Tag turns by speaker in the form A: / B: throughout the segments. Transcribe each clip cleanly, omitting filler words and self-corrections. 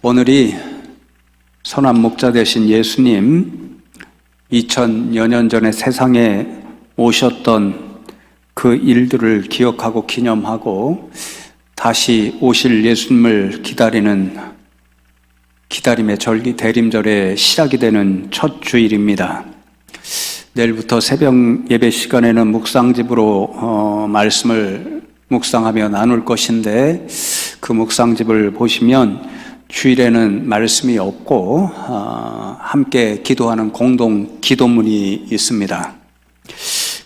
A: 오늘이 선한 목자 되신 예수님 2000여 년 전에 세상에 오셨던 그 일들을 기억하고 기념하고 다시 오실 예수님을 기다리는 기다림의 절기 대림절의 시작이 되는 첫 주일입니다. 내일부터 새벽 예배 시간에는 묵상집으로 말씀을 묵상하며 나눌 것인데 그 묵상집을 보시면 주일에는 말씀이 없고 함께 기도하는 공동 기도문이 있습니다.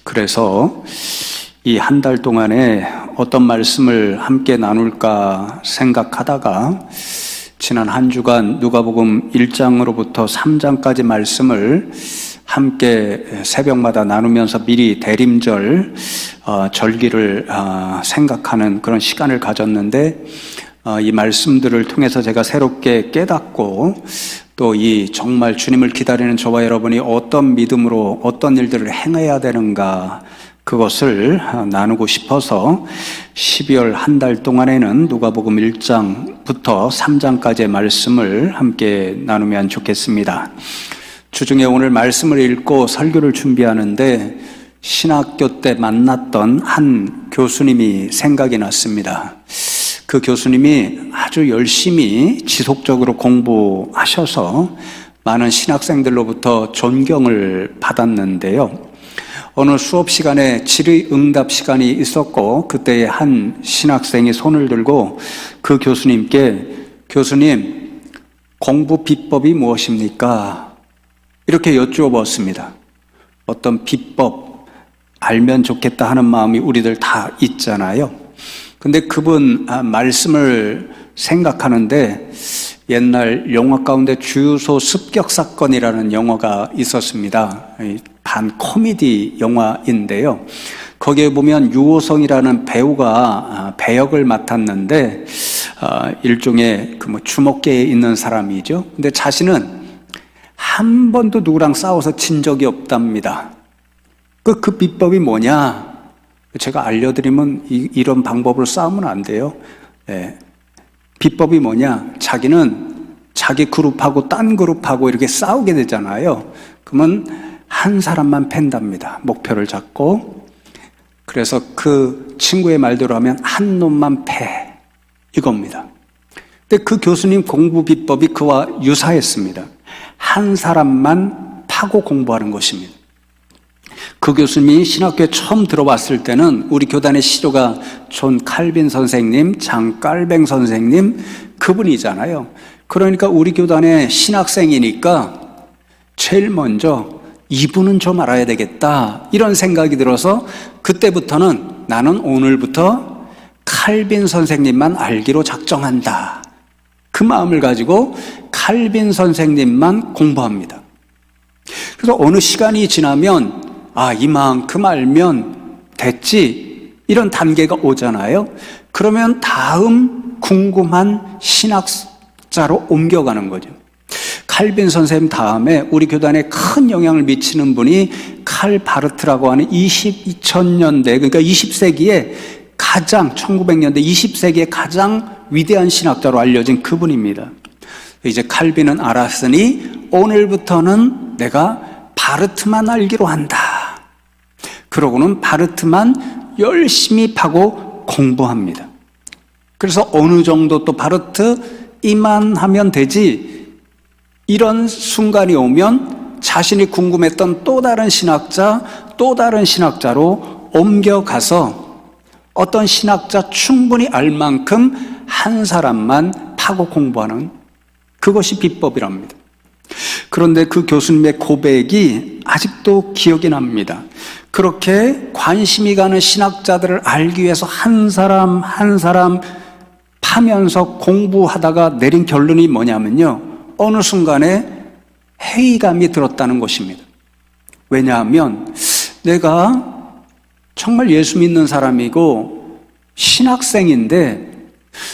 A: 그래서 이 한 달 동안에 어떤 말씀을 함께 나눌까 생각하다가 지난 한 주간 누가복음 1장으로부터 3장까지 말씀을 함께 새벽마다 나누면서 미리 대림절 절기를 생각하는 그런 시간을 가졌는데 이 말씀들을 통해서 제가 새롭게 깨닫고 또 이 정말 주님을 기다리는 저와 여러분이 어떤 믿음으로 어떤 일들을 행해야 되는가 그것을 나누고 싶어서 12월 한 달 동안에는 누가복음 1장부터 3장까지의 말씀을 함께 나누면 좋겠습니다. 주중에 오늘 말씀을 읽고 설교를 준비하는데 신학교 때 만났던 한 교수님이 생각이 났습니다. 그 교수님이 아주 열심히 지속적으로 공부하셔서 많은 신학생들로부터 존경을 받았는데요. 어느 수업 시간에 질의응답 시간이 있었고 그때에 한 신학생이 손을 들고 그 교수님께 교수님, 공부 비법이 무엇입니까? 이렇게 여쭈어봤습니다. 어떤 비법 알면 좋겠다 하는 마음이 우리들 다 있잖아요. 근데 그분 말씀을 생각하는데 옛날 영화 가운데 주유소 습격 사건이라는 영화가 있었습니다. 반 코미디 영화인데요. 거기에 보면 유호성이라는 배우가 배역을 맡았는데 일종의 그 주먹계에 있는 사람이죠. 근데 자신은 한 번도 누구랑 싸워서 진 적이 없답니다. 그 비법이 뭐냐? 제가 알려드리면 이런 방법으로 싸우면 안 돼요. 네. 비법이 뭐냐? 자기는 자기 그룹하고 딴 그룹하고 이렇게 싸우게 되잖아요. 그러면 한 사람만 팬답니다. 목표를 잡고. 그래서 그 친구의 말대로 하면 한 놈만 패. 이겁니다. 근데 그 교수님 공부 비법이 그와 유사했습니다. 한 사람만 파고 공부하는 것입니다. 그 교수님이 신학교에 처음 들어왔을 때는 우리 교단의 시조가 존 칼빈 선생님, 장 깔뱅 선생님 그분이잖아요. 그러니까 우리 교단의 신학생이니까 제일 먼저 이분은 좀 알아야 되겠다 이런 생각이 들어서 그때부터는 나는 오늘부터 칼빈 선생님만 알기로 작정한다. 그 마음을 가지고 칼빈 선생님만 공부합니다. 그래서 어느 시간이 지나면 이만큼 알면 됐지 이런 단계가 오잖아요. 그러면 다음 궁금한 신학자로 옮겨가는 거죠. 칼빈 선생님 다음에 우리 교단에 큰 영향을 미치는 분이 칼 바르트라고 하는 2000년대 그러니까 20세기에 가장 1900년대 20세기에 가장 위대한 신학자로 알려진 그분입니다. 이제 칼빈은 알았으니 오늘부터는 내가 바르트만 알기로 한다. 그러고는 바르트만 열심히 파고 공부합니다. 그래서 어느 정도 또 바르트 이만하면 되지 이런 순간이 오면 자신이 궁금했던 또 다른 신학자, 또 다른 신학자로 옮겨가서 어떤 신학자 충분히 알 만큼 한 사람만 파고 공부하는 그것이 비법이랍니다. 그런데 그 교수님의 고백이 아직도 기억이 납니다. 그렇게 관심이 가는 신학자들을 알기 위해서 한 사람 한 사람 파면서 공부하다가 내린 결론이 뭐냐면요. 어느 순간에 회의감이 들었다는 것입니다. 왜냐하면 내가 정말 예수 믿는 사람이고 신학생인데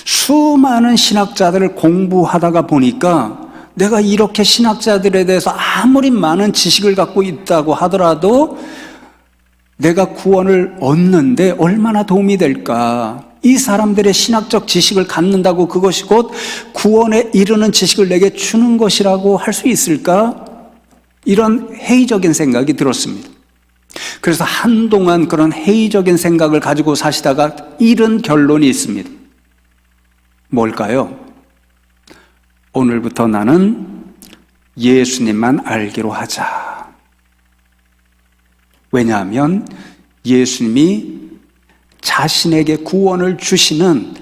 A: 수많은 신학자들을 공부하다가 보니까 내가 이렇게 신학자들에 대해서 아무리 많은 지식을 갖고 있다고 하더라도 내가 구원을 얻는데 얼마나 도움이 될까? 이 사람들의 신학적 지식을 갖는다고 그것이 곧 구원에 이르는 지식을 내게 주는 것이라고 할 수 있을까? 이런 회의적인 생각이 들었습니다. 그래서 한동안 그런 회의적인 생각을 가지고 사시다가 이른 결론이 있습니다. 뭘까요? 오늘부터 나는 예수님만 알기로 하자. 왜냐하면 예수님이 자신에게 구원을 주시는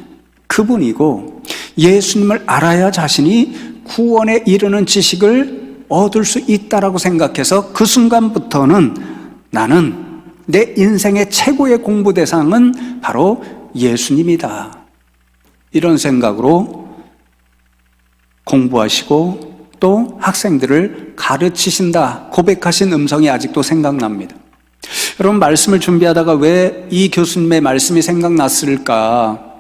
A: 그분이고 예수님을 알아야 자신이 구원에 이르는 지식을 얻을 수 있다라고 생각해서 그 순간부터는 나는 내 인생의 최고의 공부 대상은 바로 예수님이다. 이런 생각으로 공부하시고 또 학생들을 가르치신다 고백하신 음성이 아직도 생각납니다. 여러분, 말씀을 준비하다가 왜 이 교수님의 말씀이 생각났을까?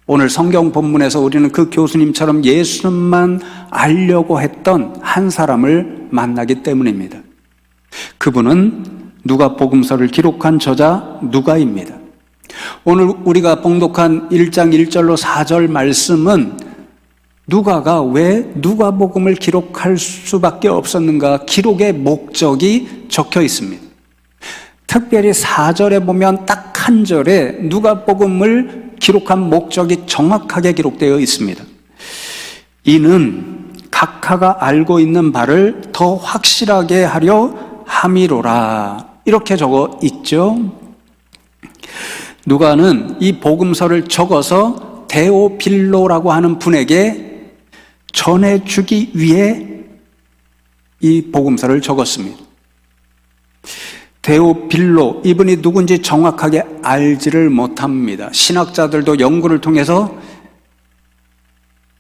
A: 오늘 성경 본문에서 우리는 그 교수님처럼 예수님만 알려고 했던 한 사람을 만나기 때문입니다. 그분은 누가복음서를 기록한 저자 누가입니다. 오늘 우리가 봉독한 1장 1절로 4절 말씀은 누가가 왜 누가복음을 기록할 수밖에 없었는가? 기록의 목적이 적혀 있습니다. 특별히 4절에 보면 딱 한 절에 누가복음을 기록한 목적이 정확하게 기록되어 있습니다. 이는 각하가 알고 있는 바를 더 확실하게 하려 함이로라. 이렇게 적어 있죠. 누가는 이 복음서를 적어서 데오빌로라고 하는 분에게 전해주기 위해 이 복음서를 적었습니다. 데오빌로, 이분이 누군지 정확하게 알지를 못합니다. 신학자들도 연구를 통해서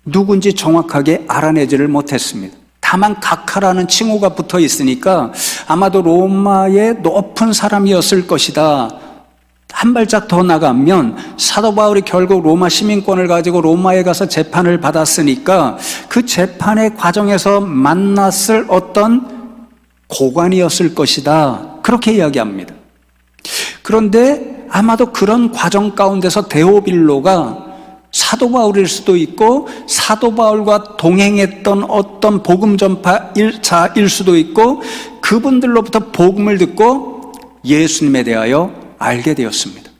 A: 누군지 정확하게 알아내지를 못했습니다. 다만 각하라는 칭호가 붙어 있으니까 아마도 로마의 높은 사람이었을 것이다. 한 발짝 더 나가면 사도 바울이 결국 로마 시민권을 가지고 로마에 가서 재판을 받았으니까 그 재판의 과정에서 만났을 어떤 고관이었을 것이다. 그렇게 이야기합니다. 그런데 아마도 그런 과정 가운데서 데오빌로가 사도 바울일 수도 있고 사도 바울과 동행했던 어떤 복음 전파자일 수도 있고 그분들로부터 복음을 듣고 예수님에 대하여 알게 되었습니다.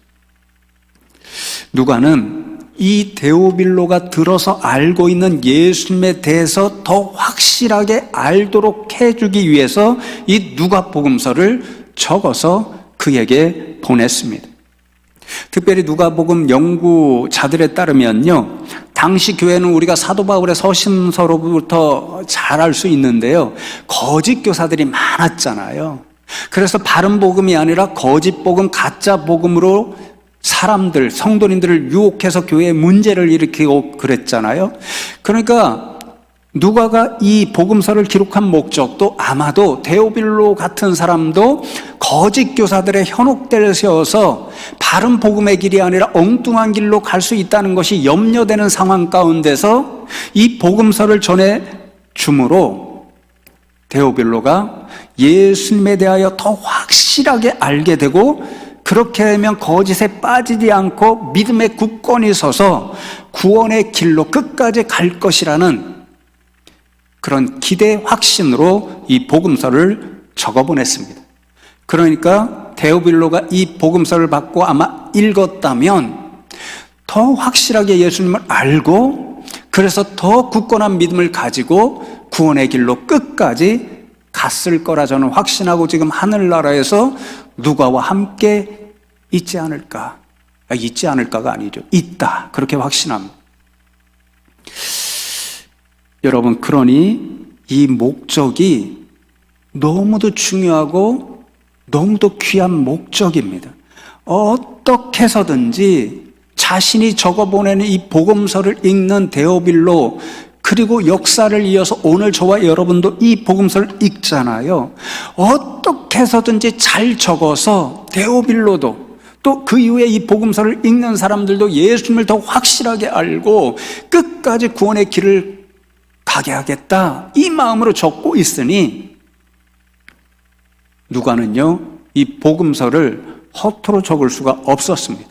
A: 누가는 이 데오빌로가 들어서 알고 있는 예수님에 대해서 더 확실하게 알도록 해주기 위해서 이 누가복음서를 적어서 그에게 보냈습니다. 특별히 누가복음 연구자들에 따르면요, 당시 교회는 우리가 사도 바울의 서신서로부터 잘 알 수 있는데요, 거짓 교사들이 많았잖아요. 그래서 바른 복음이 아니라 거짓 복음, 가짜 복음으로 사람들, 성도님들을 유혹해서 교회에 문제를 일으키고 그랬잖아요. 그러니까 누가가 이 복음서를 기록한 목적도 아마도 데오빌로 같은 사람도 거짓 교사들의 현혹대를 세워서 바른 복음의 길이 아니라 엉뚱한 길로 갈 수 있다는 것이 염려되는 상황 가운데서 이 복음서를 전해 줌으로 데오빌로가 예수님에 대하여 더 확실하게 알게 되고 그렇게 되면 거짓에 빠지지 않고 믿음의 굳건히 서서 구원의 길로 끝까지 갈 것이라는 그런 기대 확신으로 이 복음서를 적어보냈습니다. 그러니까 데오빌로가 이 복음서를 받고 아마 읽었다면 더 확실하게 예수님을 알고 그래서 더 굳건한 믿음을 가지고 구원의 길로 끝까지 갔을 거라 저는 확신하고 지금 하늘나라에서 누가와 함께 있지 않을까? 있지 않을까가 아니죠. 있다. 그렇게 확신합니다. 여러분, 그러니 이 목적이 너무도 중요하고 너무도 귀한 목적입니다. 어떻게 해서든지 자신이 적어보내는 이 복음서를 읽는 데오빌로 그리고 역사를 이어서 오늘 저와 여러분도 이 복음서를 읽잖아요. 어떻게 해서든지 잘 적어서 데오빌로도 또 그 이후에 이 복음서를 읽는 사람들도 예수님을 더 확실하게 알고 끝까지 구원의 길을 가게 하겠다 이 마음으로 적고 있으니 누가는요 이 복음서를 허투루 적을 수가 없었습니다.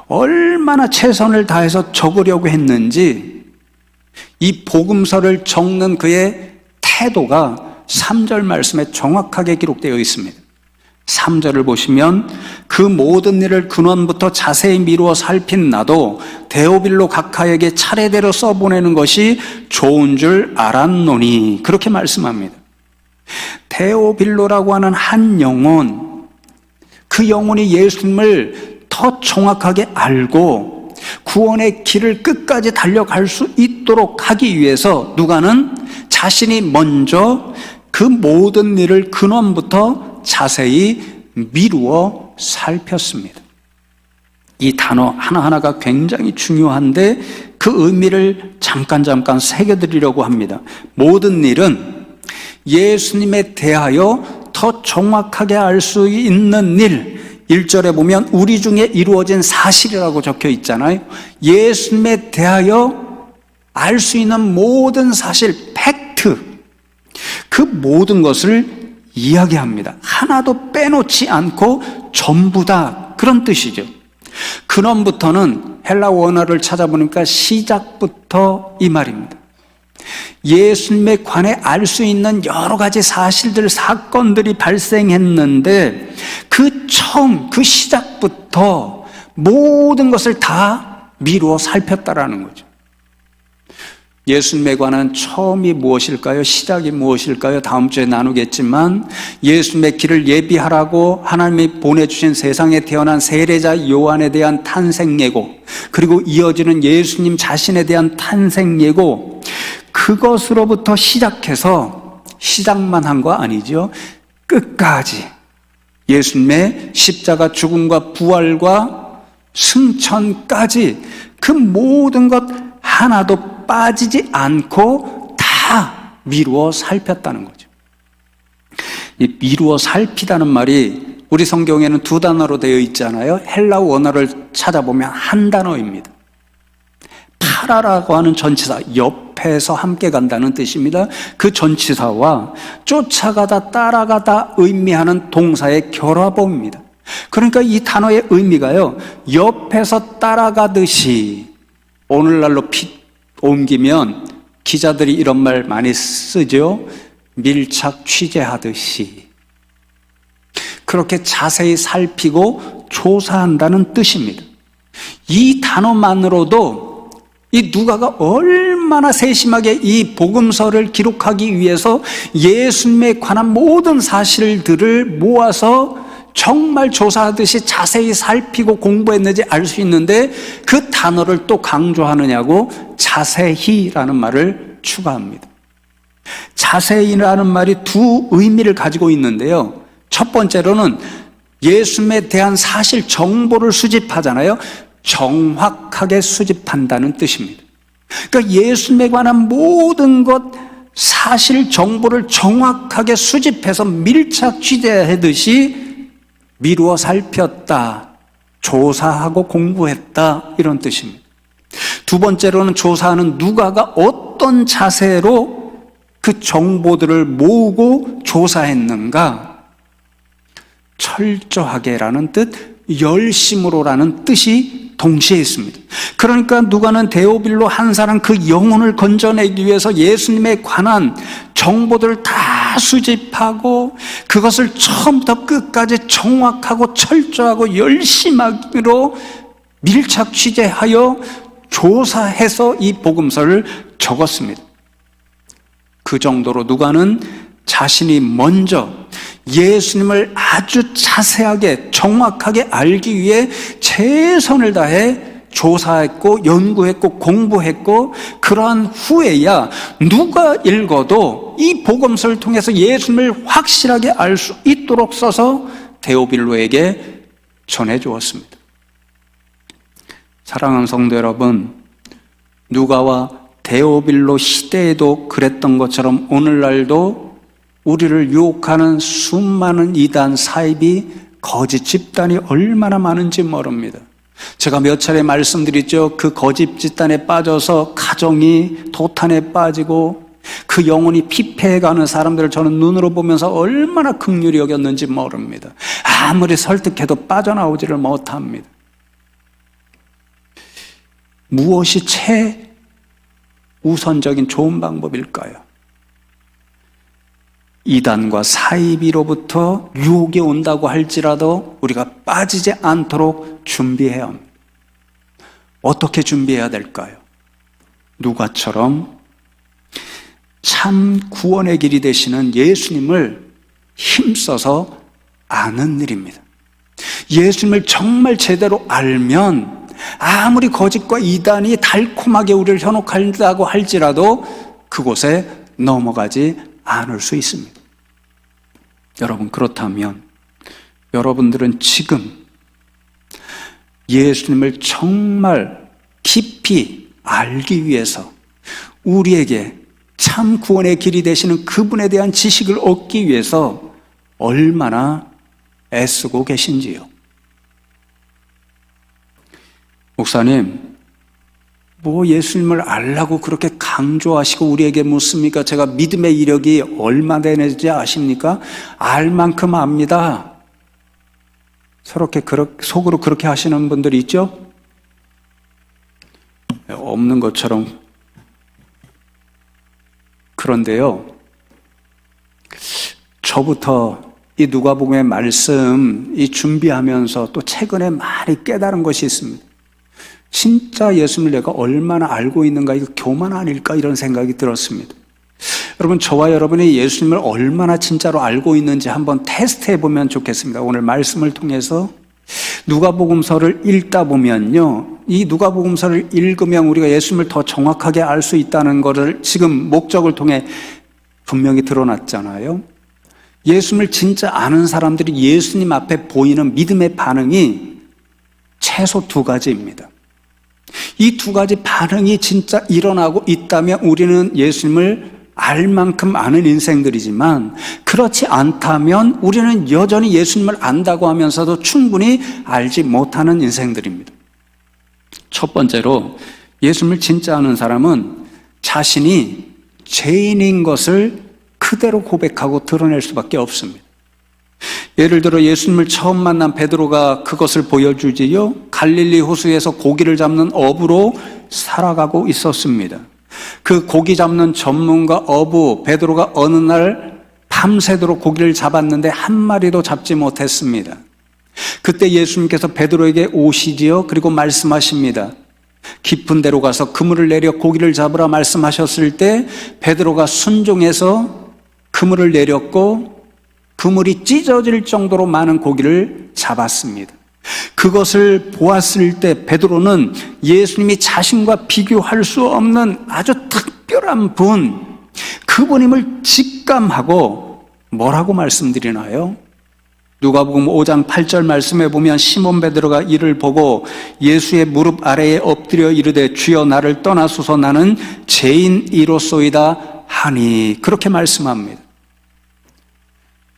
A: 얼마나 최선을 다해서 적으려고 했는지 이 복음서를 적는 그의 태도가 3절 말씀에 정확하게 기록되어 있습니다. 3절을 보시면 그 모든 일을 근원부터 자세히 미루어 살핀 나도 데오빌로 각하에게 차례대로 써보내는 것이 좋은 줄 알았노니 그렇게 말씀합니다. 데오빌로라고 하는 한 영혼, 그 영혼이 예수님을 더 정확하게 알고 구원의 길을 끝까지 달려갈 수 있도록 하기 위해서 누가는 자신이 먼저 그 모든 일을 근원부터 자세히 미루어 살폈습니다. 이 단어 하나하나가 굉장히 중요한데 그 의미를 잠깐 새겨드리려고 합니다. 모든 일은 예수님에 대하여 더 정확하게 알 수 있는 일, 1절에 보면 우리 중에 이루어진 사실이라고 적혀 있잖아요. 예수님에 대하여 알 수 있는 모든 사실, 팩트, 그 모든 것을 이야기합니다. 하나도 빼놓지 않고 전부 다 그런 뜻이죠. 근원부터는 헬라 원어를 찾아보니까 시작부터 이 말입니다. 예수님에 관해 알 수 있는 여러 가지 사실들, 사건들이 발생했는데 그 처음, 그 시작부터 모든 것을 다 미루어 살폈다라는 거죠. 예수님에 관한 처음이 무엇일까요? 시작이 무엇일까요? 다음 주에 나누겠지만 예수님의 길을 예비하라고 하나님이 보내주신 세상에 태어난 세례자 요한에 대한 탄생 예고, 그리고 이어지는 예수님 자신에 대한 탄생 예고, 그것으로부터 시작해서 시작만 한 거 아니죠. 끝까지 예수님의 십자가 죽음과 부활과 승천까지 그 모든 것 하나도 빠지지 않고 다 미루어 살폈다는 거죠. 이 미루어 살피다는 말이 우리 성경에는 2단어로 되어 있잖아요. 헬라 원어를 찾아보면 한 단어입니다. 파라라고 하는 전치사, 옆에서 함께 간다는 뜻입니다. 그 전치사와 쫓아가다, 따라가다 의미하는 동사의 결합어입니다. 그러니까 이 단어의 의미가요, 옆에서 따라가듯이, 오늘날로 옮기면 기자들이 이런 말 많이 쓰죠. 밀착 취재하듯이. 그렇게 자세히 살피고 조사한다는 뜻입니다. 이 단어만으로도 이 누가가 얼마나 세심하게 이 복음서를 기록하기 위해서 예수님에 관한 모든 사실들을 모아서 정말 조사하듯이 자세히 살피고 공부했는지 알 수 있는데 그 단어를 또 강조하느냐고 자세히라는 말을 추가합니다. 자세히라는 말이 두 의미를 가지고 있는데요. 첫 번째로는 예수님에 대한 사실 정보를 수집하잖아요. 정확하게 수집한다는 뜻입니다. 그러니까 예수님에 관한 모든 것 사실 정보를 정확하게 수집해서 밀착 취재하듯이 미루어 살폈다, 조사하고 공부했다, 이런 뜻입니다. 두 번째로는 조사하는 누가가 어떤 자세로 그 정보들을 모으고 조사했는가? 철저하게라는 뜻, 열심으로라는 뜻이 동시에 있습니다. 그러니까 누가는 데오빌로 한 사람 그 영혼을 건져내기 위해서 예수님에 관한 정보들을 다 수집하고 그것을 처음부터 끝까지 정확하고 철저하고 열심하기로 밀착 취재하여 조사해서 이 복음서를 적었습니다. 그 정도로 누가는 자신이 먼저 예수님을 아주 자세하게 정확하게 알기 위해 최선을 다해 조사했고 연구했고 공부했고, 그러한 후에야 누가 읽어도 이 복음서를 통해서 예수님을 확실하게 알 수 있도록 써서 데오빌로에게 전해주었습니다. 사랑하는 성도 여러분, 누가와 데오빌로 시대에도 그랬던 것처럼 오늘날도 우리를 유혹하는 수많은 이단 사입이 거짓 집단이 얼마나 많은지 모릅니다. 제가 몇 차례 말씀드렸죠. 그 거짓 집단에 빠져서 가정이 도탄에 빠지고 그 영혼이 피폐해가는 사람들을 저는 눈으로 보면서 얼마나 긍휼히 여겼는지 모릅니다. 아무리 설득해도 빠져나오지를 못합니다. 무엇이 최우선적인 좋은 방법일까요? 이단과 사이비로부터 유혹이 온다고 할지라도 우리가 빠지지 않도록 준비해야 합니다. 어떻게 준비해야 될까요? 누가처럼 참 구원의 길이 되시는 예수님을 힘써서 아는 일입니다. 예수님을 정말 제대로 알면 아무리 거짓과 이단이 달콤하게 우리를 현혹한다고 할지라도 그곳에 넘어가지 않을 수 있습니다. 여러분, 그렇다면 여러분들은 지금 예수님을 정말 깊이 알기 위해서 우리에게 참 구원의 길이 되시는 그분에 대한 지식을 얻기 위해서 얼마나 애쓰고 계신지요? 목사님, 예수님을 알라고 그렇게 강조하시고 우리에게 묻습니까? 제가 믿음의 이력이 얼마 되는지 아십니까? 알 만큼 압니다. 속으로 그렇게 하시는 분들이 있죠? 없는 것처럼. 그런데요, 저부터 이 누가복음의 말씀 준비하면서 또 최근에 많이 깨달은 것이 있습니다. 진짜 예수님을 내가 얼마나 알고 있는가, 이거 교만 아닐까, 이런 생각이 들었습니다. 여러분, 저와 여러분이 예수님을 얼마나 진짜로 알고 있는지 한번 테스트해 보면 좋겠습니다. 오늘 말씀을 통해서 누가복음서를 읽다 보면요, 이 누가복음서를 읽으면 우리가 예수님을 더 정확하게 알 수 있다는 것을 지금 목적을 통해 분명히 드러났잖아요. 예수님을 진짜 아는 사람들이 예수님 앞에 보이는 믿음의 반응이 최소 두 가지입니다. 이 두 가지 반응이 진짜 일어나고 있다면 우리는 예수님을 알 만큼 아는 인생들이지만, 그렇지 않다면 우리는 여전히 예수님을 안다고 하면서도 충분히 알지 못하는 인생들입니다. 첫 번째로, 예수님을 진짜 아는 사람은 자신이 죄인인 것을 그대로 고백하고 드러낼 수밖에 없습니다. 예를 들어 예수님을 처음 만난 베드로가 그것을 보여주지요. 갈릴리 호수에서 고기를 잡는 어부로 살아가고 있었습니다. 그 고기 잡는 전문가 어부 베드로가 어느 날 밤새도록 고기를 잡았는데 한 마리도 잡지 못했습니다. 그때 예수님께서 베드로에게 오시지요. 그리고 말씀하십니다. 깊은 데로 가서 그물을 내려 고기를 잡으라 말씀하셨을 때 베드로가 순종해서 그물을 내렸고 그물이 찢어질 정도로 많은 고기를 잡았습니다. 그것을 보았을 때 베드로는 예수님이 자신과 비교할 수 없는 아주 특별한 분, 그분임을 직감하고 뭐라고 말씀드리나요? 누가복음 5장 8절 말씀에 보면 시몬 베드로가 이를 보고 예수의 무릎 아래에 엎드려 이르되 주여 나를 떠나소서 나는 죄인이로소이다 하니, 그렇게 말씀합니다.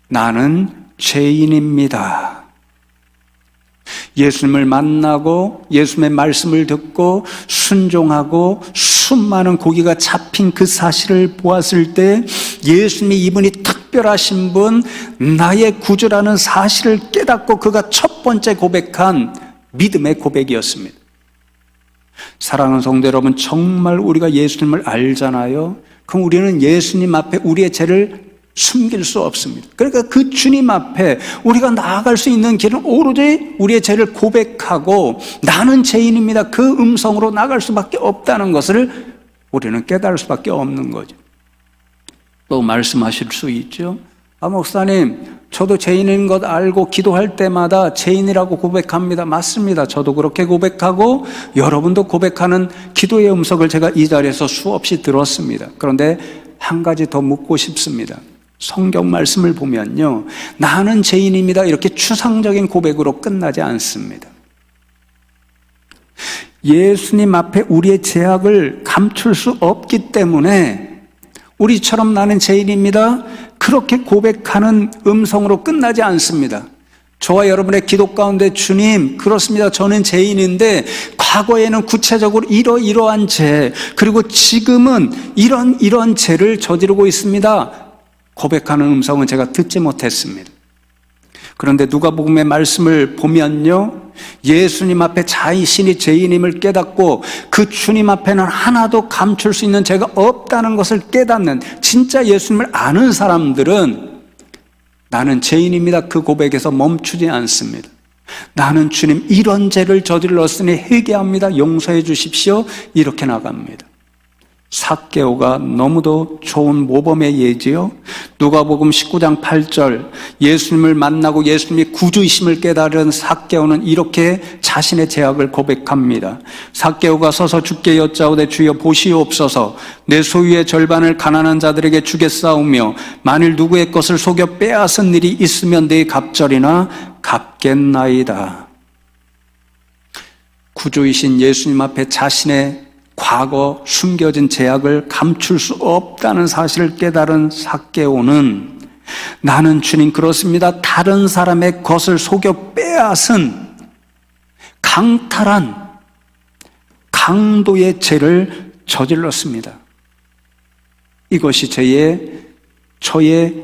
A: 나는 죄인입니다. 예수님을 만나고 예수님의 말씀을 듣고 순종하고 수많은 고기가 잡힌 그 사실을 보았을 때 예수님이 이분이 특별하신 분, 나의 구주라는 사실을 깨닫고 그가 첫 번째 고백한 믿음의 고백이었습니다. 사랑하는 성도 여러분, 정말 우리가 예수님을 알잖아요. 그럼 우리는 예수님 앞에 우리의 죄를 숨길 수 없습니다. 그러니까 그 주님 앞에 우리가 나아갈 수 있는 길은 오로지 우리의 죄를 고백하고 나는 죄인입니다, 그 음성으로 나갈 수밖에 없다는 것을 우리는 깨달을 수밖에 없는 거죠. 또 말씀하실 수 있죠. 목사님, 저도 죄인인 것 알고 기도할 때마다 죄인이라고 고백합니다. 맞습니다. 저도 그렇게 고백하고 여러분도 고백하는 기도의 음성을 제가 이 자리에서 수없이 들었습니다. 그런데 한 가지 더 묻고 싶습니다. 성경 말씀을 보면요, 나는 죄인입니다, 이렇게 추상적인 고백으로 끝나지 않습니다. 예수님 앞에 우리의 죄악을 감출 수 없기 때문에 우리처럼 나는 죄인입니다, 그렇게 고백하는 음성으로 끝나지 않습니다. 저와 여러분의 기도 가운데 주님, 그렇습니다, 저는 죄인인데 과거에는 구체적으로 이러이러한 죄, 그리고 지금은 이런 죄를 저지르고 있습니다, 고백하는 음성은 제가 듣지 못했습니다. 그런데 누가복음의 말씀을 보면요, 예수님 앞에 자신이 죄인임을 깨닫고 그 주님 앞에는 하나도 감출 수 있는 죄가 없다는 것을 깨닫는 진짜 예수님을 아는 사람들은 나는 죄인입니다. 그 고백에서 멈추지 않습니다. 나는 주님 이런 죄를 저질렀으니 회개합니다. 용서해 주십시오. 이렇게 나갑니다. 삭개오가 너무도 좋은 모범의 예지요. 누가복음 19장 8절 예수님을 만나고 예수님이 구주이심을 깨달은 삭개오는 이렇게 자신의 죄악을 고백합니다. 삭개오가 서서 주께 여짜오되 주여 보시옵소서 내 소유의 절반을 가난한 자들에게 주겠사오며 만일 누구의 것을 속여 빼앗은 일이 있으면 내 갑절이나 갚겠나이다. 구주이신 예수님 앞에 자신의 과거 숨겨진 죄악을 감출 수 없다는 사실을 깨달은 삭개오는 나는 주님 그렇습니다. 다른 사람의 것을 속여 빼앗은 강탈한 강도의 죄를 저질렀습니다. 이것이 저의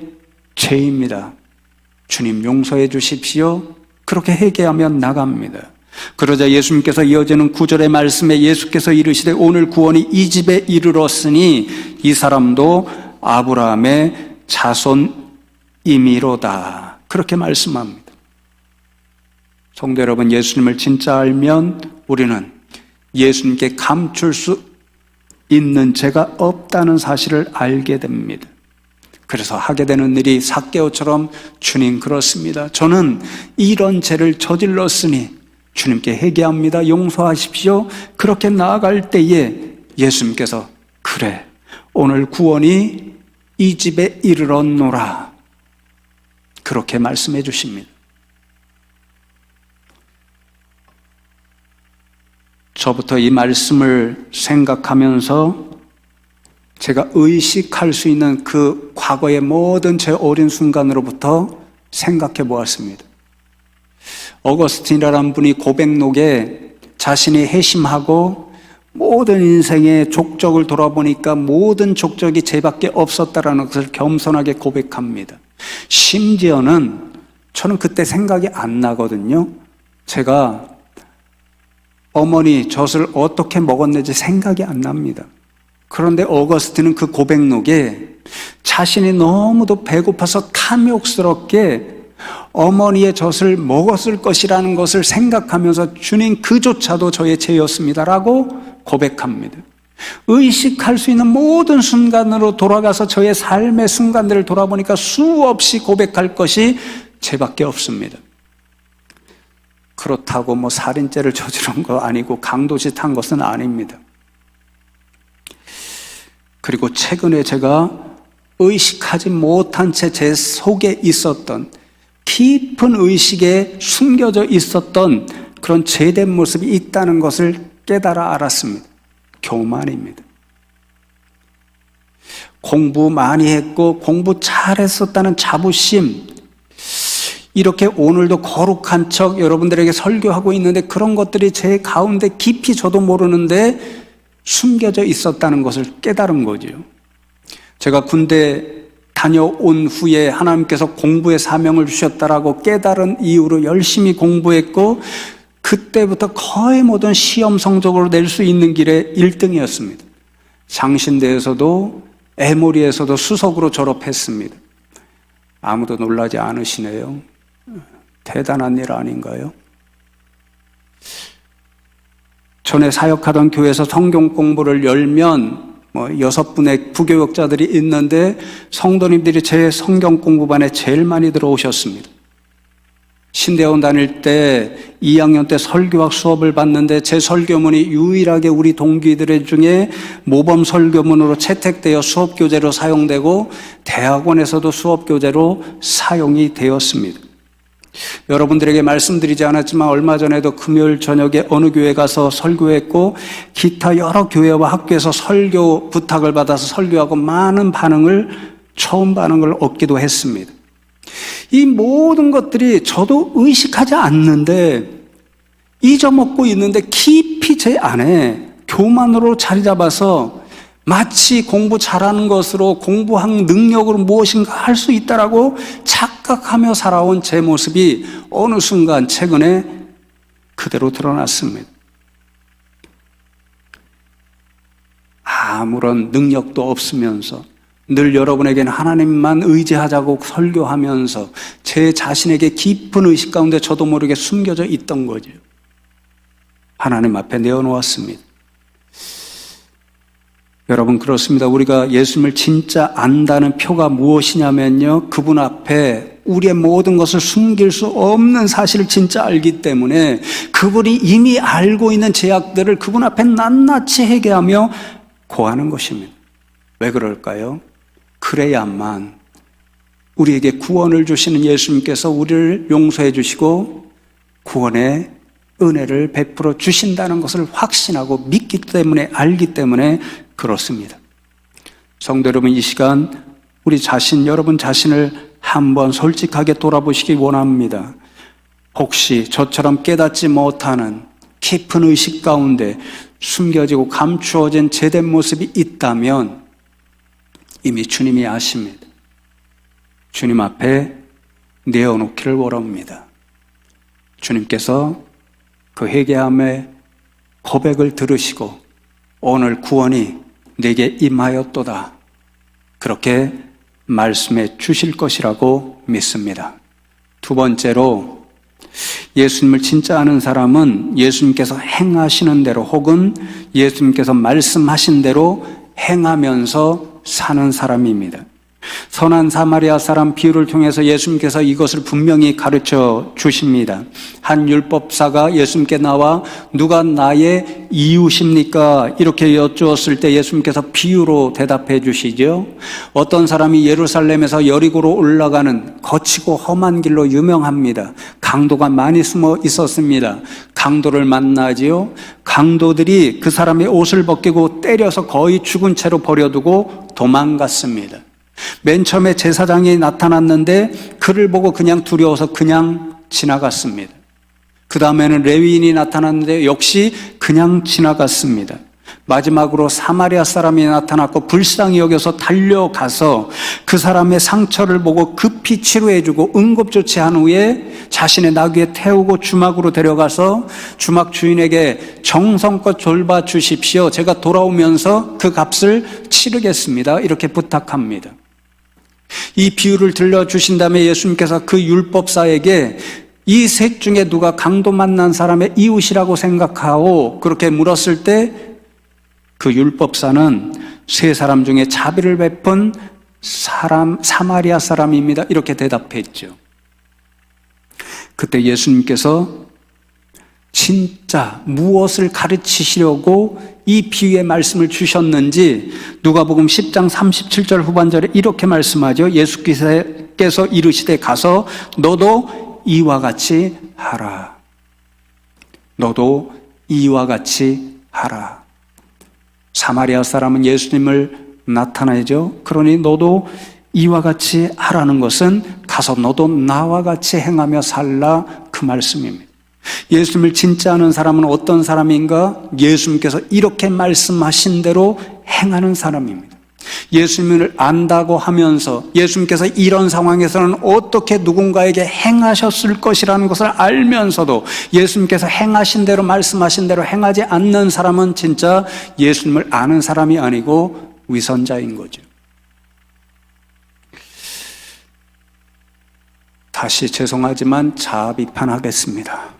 A: 죄입니다. 주님 용서해 주십시오. 그렇게 회개하면 나갑니다. 그러자 예수님께서 이어지는 9절의 말씀에 예수께서 이르시되 오늘 구원이 이 집에 이르렀으니 이 사람도 아브라함의 자손임이로다. 그렇게 말씀합니다. 성도 여러분, 예수님을 진짜 알면 우리는 예수님께 감출 수 있는 죄가 없다는 사실을 알게 됩니다. 그래서 하게 되는 일이 삭개오처럼 주님 그렇습니다. 저는 이런 죄를 저질렀으니 주님께 회개합니다. 용서하십시오. 그렇게 나아갈 때에 예수님께서 그래 오늘 구원이 이 집에 이르렀노라 그렇게 말씀해 주십니다. 저부터 이 말씀을 생각하면서 제가 의식할 수 있는 그 과거의 모든 제 어린 순간으로부터 생각해 보았습니다. 어거스틴이라는 분이 고백록에 자신이 회심하고 모든 인생의 족적을 돌아보니까 모든 족적이 죄밖에 없었다라는 것을 겸손하게 고백합니다. 심지어는 저는 그때 생각이 안 나거든요. 제가 어머니 젖을 어떻게 먹었는지 생각이 안 납니다. 그런데 어거스틴은 그 고백록에 자신이 너무도 배고파서 탐욕스럽게 어머니의 젖을 먹었을 것이라는 것을 생각하면서 주님 그조차도 저의 죄였습니다라고 고백합니다. 의식할 수 있는 모든 순간으로 돌아가서 저의 삶의 순간들을 돌아보니까 수없이 고백할 것이 죄밖에 없습니다. 그렇다고 살인죄를 저지른 거 아니고 강도짓 한 것은 아닙니다. 그리고 최근에 제가 의식하지 못한 채 제 속에 있었던 깊은 의식에 숨겨져 있었던 그런 죄된 모습이 있다는 것을 깨달아 알았습니다. 교만입니다. 공부 많이 했고 공부 잘했었다는 자부심, 이렇게 오늘도 거룩한 척 여러분들에게 설교하고 있는데 그런 것들이 제 가운데 깊이 저도 모르는데 숨겨져 있었다는 것을 깨달은 거죠. 제가 군대 다녀온 후에 하나님께서 공부의 사명을 주셨다라고 깨달은 이후로 열심히 공부했고 그때부터 거의 모든 시험 성적으로 낼 수 있는 길에 1등이었습니다. 장신대에서도 에모리에서도 수석으로 졸업했습니다. 아무도 놀라지 않으시네요. 대단한 일 아닌가요? 전에 사역하던 교회에서 성경 공부를 열면 6분의 부교역자들이 있는데 성도님들이 제 성경 공부반에 제일 많이 들어오셨습니다. 신대원 다닐 때 2학년 때 설교학 수업을 받는데 제 설교문이 유일하게 우리 동기들 중에 모범 설교문으로 채택되어 수업 교재로 사용되고 대학원에서도 수업 교재로 사용이 되었습니다. 여러분들에게 말씀드리지 않았지만 얼마 전에도 금요일 저녁에 어느 교회 가서 설교했고 기타 여러 교회와 학교에서 설교 부탁을 받아서 설교하고 많은 처음 반응을 얻기도 했습니다. 이 모든 것들이 저도 의식하지 않는데 잊어먹고 있는데 깊이 제 안에 교만으로 자리 잡아서 마치 공부 잘하는 것으로 공부한 능력으로 무엇인가 할 수 있다라고 착각하며 살아온 제 모습이 어느 순간 최근에 그대로 드러났습니다. 아무런 능력도 없으면서 늘 여러분에게는 하나님만 의지하자고 설교하면서 제 자신에게 깊은 의식 가운데 저도 모르게 숨겨져 있던 거죠. 하나님 앞에 내어놓았습니다. 여러분, 그렇습니다. 우리가 예수님을 진짜 안다는 표가 무엇이냐면요, 그분 앞에 우리의 모든 것을 숨길 수 없는 사실을 진짜 알기 때문에 그분이 이미 알고 있는 죄악들을 그분 앞에 낱낱이 회개하며 고하는 것입니다. 왜 그럴까요? 그래야만 우리에게 구원을 주시는 예수님께서 우리를 용서해 주시고 구원의 은혜를 베풀어 주신다는 것을 확신하고 믿기 때문에, 알기 때문에 그렇습니다. 성도 여러분, 이 시간 우리 자신, 여러분 자신을 한번 솔직하게 돌아보시기 원합니다. 혹시 저처럼 깨닫지 못하는 깊은 의식 가운데 숨겨지고 감추어진 제된 모습이 있다면 이미 주님이 아십니다. 주님 앞에 내어놓기를 원합니다. 주님께서 그 회개함의 고백을 들으시고 오늘 구원이 내게 임하였도다, 그렇게 말씀해 주실 것이라고 믿습니다. 두 번째로, 예수님을 진짜 아는 사람은 예수님께서 행하시는 대로 혹은 예수님께서 말씀하신 대로 행하면서 사는 사람입니다. 선한 사마리아 사람 비유를 통해서 예수님께서 이것을 분명히 가르쳐 주십니다. 한 율법사가 예수님께 나와 누가 나의 이웃입니까? 이렇게 여쭈었을 때 예수님께서 비유로 대답해 주시죠. 어떤 사람이 예루살렘에서 여리고로 올라가는 거치고 험한 길로 유명합니다. 강도가 많이 숨어 있었습니다. 강도를 만나지요. 강도들이 그 사람의 옷을 벗기고 때려서 거의 죽은 채로 버려두고 도망갔습니다. 맨 처음에 제사장이 나타났는데 그를 보고 그냥 두려워서 그냥 지나갔습니다. 그 다음에는 레위인이 나타났는데 역시 그냥 지나갔습니다. 마지막으로 사마리아 사람이 나타났고 불쌍히 여겨서 달려가서 그 사람의 상처를 보고 급히 치료해주고 응급조치한 후에 자신의 나귀에 태우고 주막으로 데려가서 주막 주인에게 정성껏 돌봐주십시오, 제가 돌아오면서 그 값을 치르겠습니다, 이렇게 부탁합니다. 이 비유를 들려주신 다음에 예수님께서 그 율법사에게 이 셋 중에 누가 강도 만난 사람의 이웃이라고 생각하오? 그렇게 물었을 때 그 율법사는 세 사람 중에 자비를 베푼 사마리아 사람입니다, 이렇게 대답했죠. 그때 예수님께서 진짜 무엇을 가르치시려고 이 비유의 말씀을 주셨는지 누가복음 10장 37절 후반절에 이렇게 말씀하죠. 예수께서 이르시되 가서 너도 이와 같이 하라. 너도 이와 같이 하라. 사마리아 사람은 예수님을 나타내죠. 그러니 너도 이와 같이 하라는 것은 가서 너도 나와 같이 행하며 살라, 그 말씀입니다. 예수님을 진짜 아는 사람은 어떤 사람인가? 예수님께서 이렇게 말씀하신 대로 행하는 사람입니다. 예수님을 안다고 하면서 예수님께서 이런 상황에서는 어떻게 누군가에게 행하셨을 것이라는 것을 알면서도 예수님께서 행하신 대로, 말씀하신 대로 행하지 않는 사람은 진짜 예수님을 아는 사람이 아니고 위선자인 거죠. 다시 죄송하지만 자아 비판하겠습니다.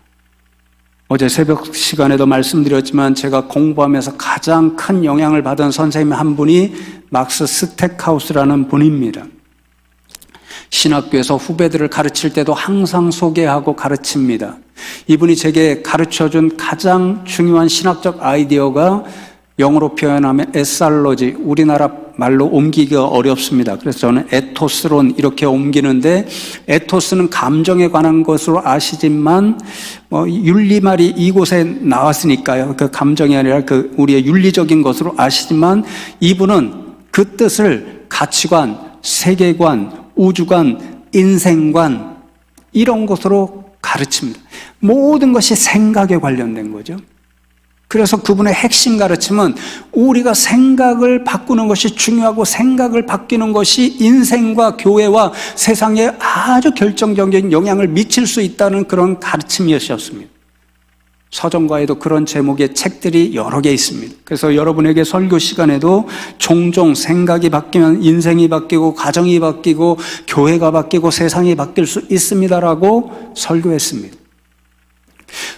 A: 어제 새벽 시간에도 말씀드렸지만 제가 공부하면서 가장 큰 영향을 받은 선생님 한 분이 막스 스택하우스라는 분입니다. 신학교에서 후배들을 가르칠 때도 항상 소개하고 가르칩니다. 이분이 제게 가르쳐준 가장 중요한 신학적 아이디어가 영어로 표현하면 에살로지, 우리나라 말로 옮기기가 어렵습니다. 그래서 저는 에토스론 이렇게 옮기는데, 에토스는 감정에 관한 것으로 아시지만 윤리말이 이곳에 나왔으니까요. 그 감정이 아니라 그 우리의 윤리적인 것으로 아시지만 이분은 그 뜻을 가치관, 세계관, 우주관, 인생관 이런 것으로 가르칩니다. 모든 것이 생각에 관련된 거죠. 그래서 그분의 핵심 가르침은 우리가 생각을 바꾸는 것이 중요하고 생각을 바뀌는 것이 인생과 교회와 세상에 아주 결정적인 영향을 미칠 수 있다는 그런 가르침이었습니다. 서정과에도 그런 제목의 책들이 여러 개 있습니다. 그래서 여러분에게 설교 시간에도 종종 생각이 바뀌면 인생이 바뀌고 가정이 바뀌고 교회가 바뀌고 세상이 바뀔 수 있습니다라고 설교했습니다.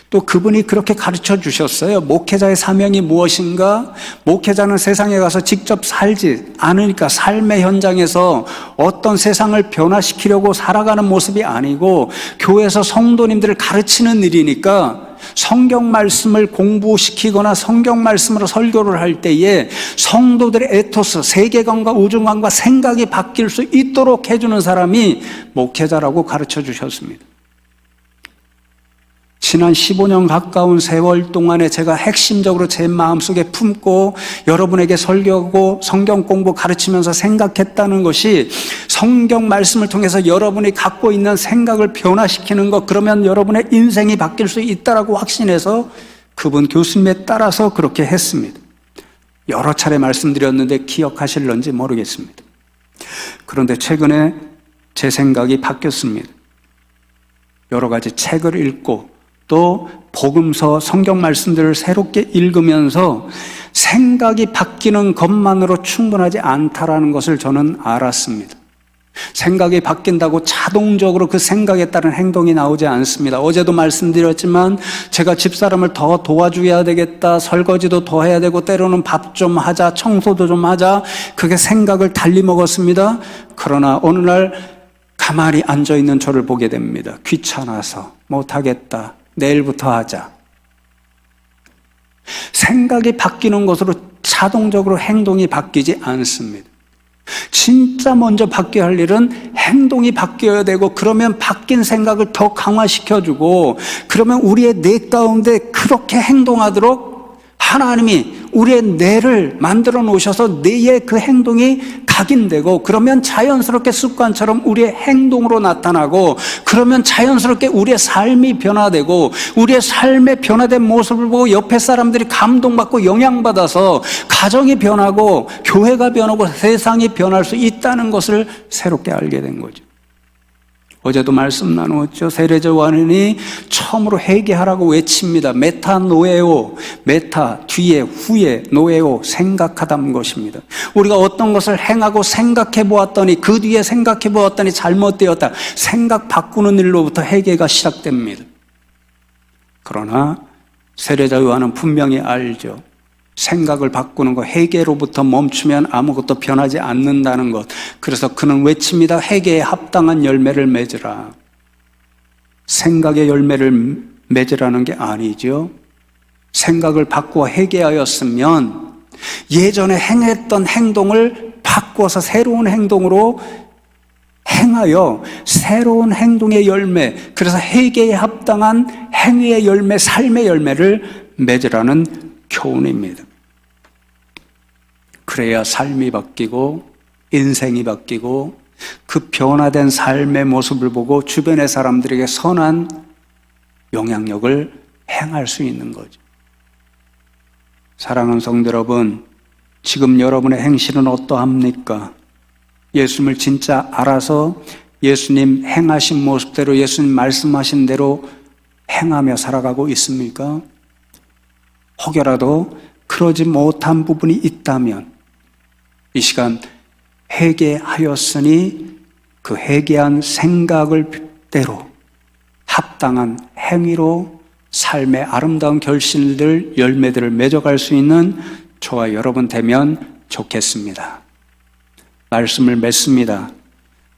A: 또 그분이 그렇게 가르쳐 주셨어요. 목회자의 사명이 무엇인가? 목회자는 세상에 가서 직접 살지 않으니까 삶의 현장에서 어떤 세상을 변화시키려고 살아가는 모습이 아니고 교회에서 성도님들을 가르치는 일이니까 성경 말씀을 공부시키거나 성경 말씀으로 설교를 할 때에 성도들의 에토스, 세계관과 우주관과 생각이 바뀔 수 있도록 해주는 사람이 목회자라고 가르쳐 주셨습니다. 지난 15년 가까운 세월 동안에 제가 핵심적으로 제 마음속에 품고 여러분에게 설교하고 성경 공부 가르치면서 생각했다는 것이 성경 말씀을 통해서 여러분이 갖고 있는 생각을 변화시키는 것, 그러면 여러분의 인생이 바뀔 수 있다라고 확신해서 그분 교수님에 따라서 그렇게 했습니다. 여러 차례 말씀드렸는데 기억하실런지 모르겠습니다. 그런데 최근에 제 생각이 바뀌었습니다. 여러 가지 책을 읽고 또 복음서 성경 말씀들을 새롭게 읽으면서 생각이 바뀌는 것만으로 충분하지 않다라는 것을 저는 알았습니다. 생각이 바뀐다고 자동적으로 그 생각에 따른 행동이 나오지 않습니다. 어제도 말씀드렸지만 제가 집사람을 더 도와줘야 되겠다, 설거지도 더 해야 되고 때로는 밥 좀 하자, 청소도 좀 하자, 그게 생각을 달리 먹었습니다. 그러나 어느 날 가만히 앉아있는 저를 보게 됩니다. 귀찮아서 못하겠다, 내일부터 하자. 생각이 바뀌는 것으로 자동적으로 행동이 바뀌지 않습니다. 진짜 먼저 바뀌어야 할 일은 행동이 바뀌어야 되고, 그러면 바뀐 생각을 더 강화시켜주고, 그러면 우리의 뇌 가운데 그렇게 행동하도록 하나님이 우리의 뇌를 만들어 놓으셔서 뇌의 그 행동이 각인되고, 그러면 자연스럽게 습관처럼 우리의 행동으로 나타나고, 그러면 자연스럽게 우리의 삶이 변화되고, 우리의 삶의 변화된 모습을 보고 옆에 사람들이 감동받고 영향받아서 가정이 변하고 교회가 변하고 세상이 변할 수 있다는 것을 새롭게 알게 된 거죠. 어제도 말씀 나누었죠. 세례자 요한이 처음으로 회개하라고 외칩니다. 메타노에오, 메타 뒤에 후에 노에오, 생각하다는 것입니다. 우리가 어떤 것을 행하고 생각해 보았더니 그 뒤에 생각해 보았더니 잘못되었다, 생각 바꾸는 일로부터 회개가 시작됩니다. 그러나 세례자 요한은 분명히 알죠. 생각을 바꾸는 것, 회개로부터 멈추면 아무것도 변하지 않는다는 것. 그래서 그는 외칩니다. 회개에 합당한 열매를 맺으라. 생각의 열매를 맺으라는 게 아니죠. 생각을 바꾸어 회개하였으면 예전에 행했던 행동을 바꾸어서 새로운 행동으로 행하여 새로운 행동의 열매, 그래서 회개에 합당한 행위의 열매, 삶의 열매를 맺으라는 교훈입니다. 그래야 삶이 바뀌고 인생이 바뀌고 그 변화된 삶의 모습을 보고 주변의 사람들에게 선한 영향력을 행할 수 있는 거죠. 사랑하는 성도 여러분, 지금 여러분의 행실은 어떠합니까? 예수님을 진짜 알아서 예수님 행하신 모습대로, 예수님 말씀하신 대로 행하며 살아가고 있습니까? 혹여라도 그러지 못한 부분이 있다면 이 시간 회개하였으니 그 회개한 생각을대로 합당한 행위로 삶의 아름다운 결실들, 열매들을 맺어갈 수 있는 저와 여러분 되면 좋겠습니다. 말씀을 맺습니다.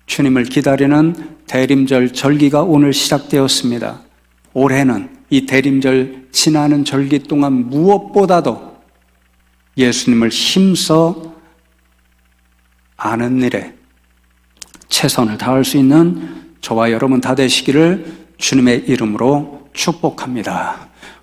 A: 주님을 기다리는 대림절 절기가 오늘 시작되었습니다. 올해는 이 대림절 지나는 절기 동안 무엇보다도 예수님을 힘써 아는 일에 최선을 다할 수 있는 저와 여러분 다 되시기를 주님의 이름으로 축복합니다.